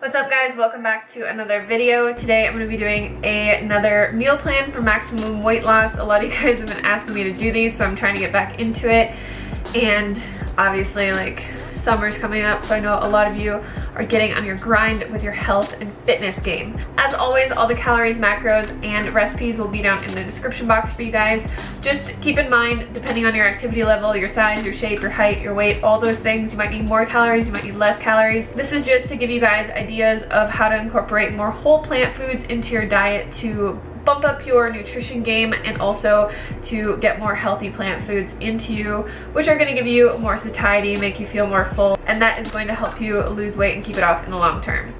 What's up guys, welcome back to another video. Today I'm going to be doing another meal plan for maximum weight loss. A lot of you guys have been asking me to do these, so I'm trying to get back into it. And obviously summer's coming up, so I know a lot of you are getting on your grind with your health and fitness game. As always, all the calories, macros, and recipes will be down in the description box for you guys. Just keep in mind, depending on your activity level, your size, your shape, your height, your weight, all those things, you might need more calories, you might need less calories. This is just to give you guys ideas of how to incorporate more whole plant foods into your diet to bump up your nutrition game and also to get more healthy plant foods into you, which are going to give you more satiety, make you feel more full, and that is going to help you lose weight and keep it off in the long term.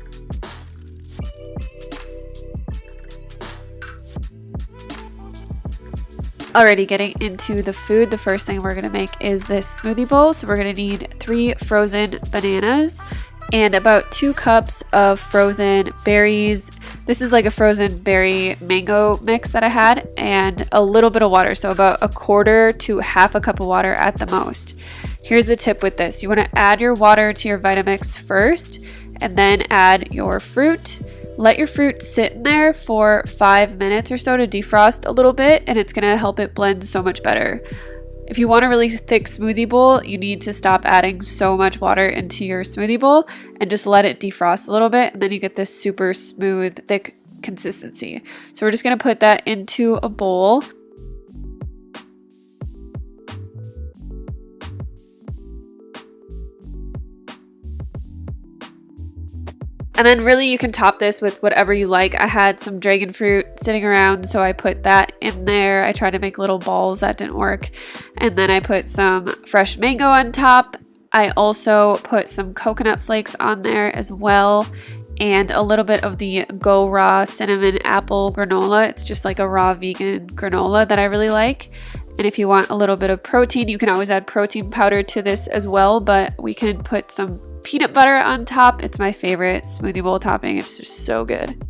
Alrighty, getting into the food, the first thing we're going to make is this smoothie bowl. So we're going to need 3 frozen bananas and about 2 cups of frozen berries. This is like a frozen berry mango mix that I had, and a little bit of water, so about 1/4 to half a cup of water at the most. Here's the tip with this. You want to add your water to your Vitamix first and then add your fruit. Let your fruit sit in there for 5 minutes or so to defrost a little bit, and it's going to help it blend so much better. If you want a really thick smoothie bowl, you need to stop adding so much water into your smoothie bowl and just let it defrost a little bit, and then you get this super smooth, thick consistency. So we're just going to put that into a bowl. And then really you can top this with whatever you like. I had some dragon fruit sitting around, so I put that in there. I tried to make little balls, that didn't work. And then I put some fresh mango on top. I also put some coconut flakes on there as well, and a little bit of the Go Raw cinnamon apple granola. It's just like a raw vegan granola that I really like. And if you want a little bit of protein, you can always add protein powder to this as well, but we can put some peanut butter on top. It's my favorite smoothie bowl topping. It's just so good.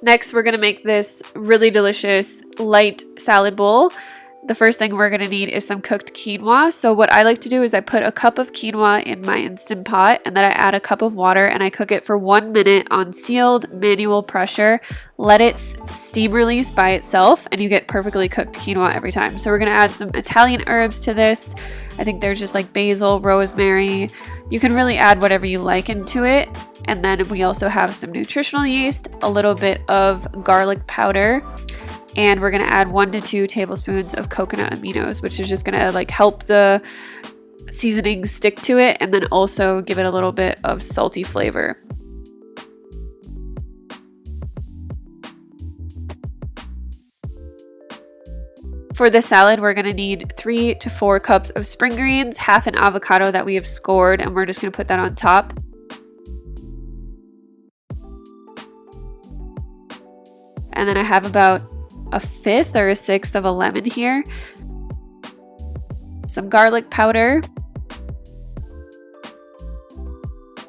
Next, we're gonna make this really delicious light salad bowl. The first thing we're gonna need is some cooked quinoa. So what I like to do is I put a cup of quinoa in my Instant Pot, and then I add a cup of water and I cook it for 1 minute on sealed manual pressure. Let it steam release by itself, and you get perfectly cooked quinoa every time. So we're gonna add some Italian herbs to this. I think there's just like basil, rosemary. You can really add whatever you like into it. And then we also have some nutritional yeast, a little bit of garlic powder, and we're gonna add 1 to 2 tablespoons of coconut aminos, which is just gonna help the seasoning stick to it, and then also give it a little bit of salty flavor. For the salad, we're gonna need 3 to 4 cups of spring greens, half an avocado that we have scored, and we're just gonna put that on top. And then I have about 1/5 or 1/6 of a lemon here, some garlic powder,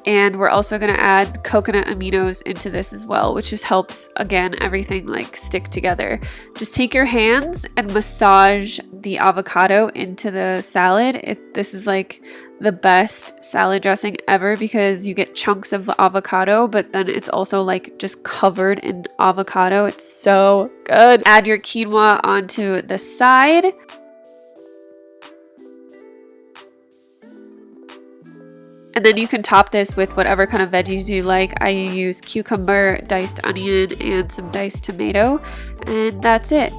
and we're also going to add coconut aminos into this as well, which just helps, again, everything stick together. Just take your hands and massage the avocado into the salad. This is the best salad dressing ever because you get chunks of avocado, but then it's also just covered in avocado. It's so good. Add your quinoa onto the side. And then you can top this with whatever kind of veggies you like. I use cucumber, diced onion, and some diced tomato, and that's it.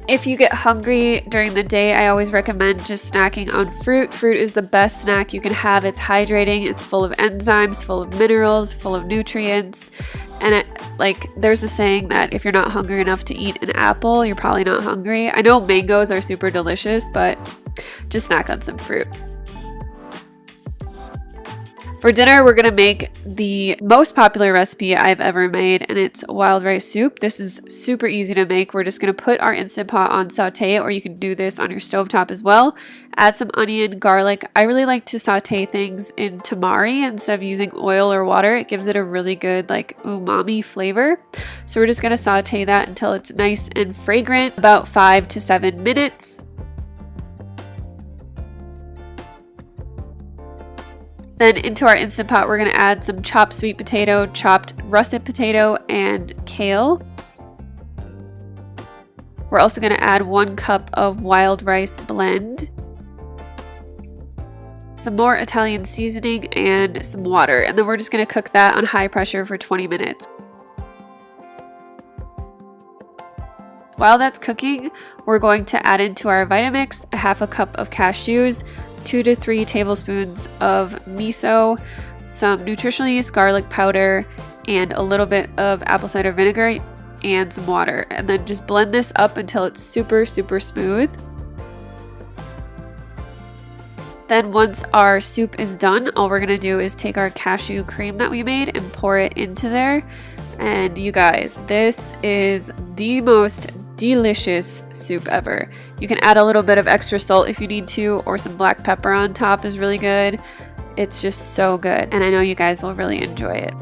If you get hungry during the day, I always recommend just snacking on fruit. Fruit is the best snack you can have. It's hydrating, it's full of enzymes, full of minerals, full of nutrients. And there's a saying that if you're not hungry enough to eat an apple, you're probably not hungry. I know mangoes are super delicious, but just snack on some fruit. For dinner, we're gonna make the most popular recipe I've ever made, and it's wild rice soup. This is super easy to make. We're just gonna put our Instant Pot on saute, or you can do this on your stovetop as well. Add some onion, garlic. I really like to saute things in tamari instead of using oil or water. It gives it a really good like umami flavor. So we're just gonna saute that until it's nice and fragrant, about 5 to 7 minutes. Then into our Instant Pot, we're gonna add some chopped sweet potato, chopped russet potato, and kale. We're also gonna add 1 cup of wild rice blend, some more Italian seasoning, and some water. And then we're just gonna cook that on high pressure for 20 minutes. While that's cooking, we're going to add into our Vitamix a half a cup of cashews, 2 to 3 tablespoons of miso, some nutritional yeast garlic powder, and a little bit of apple cider vinegar and some water. And then just blend this up until it's super smooth. Then once our soup is done, all we're gonna do is take our cashew cream that we made and pour it into there. And you guys, this is the most delicious soup ever. You can add a little bit of extra salt if you need to, or some black pepper on top is really good. It's just so good, and I know you guys will really enjoy it.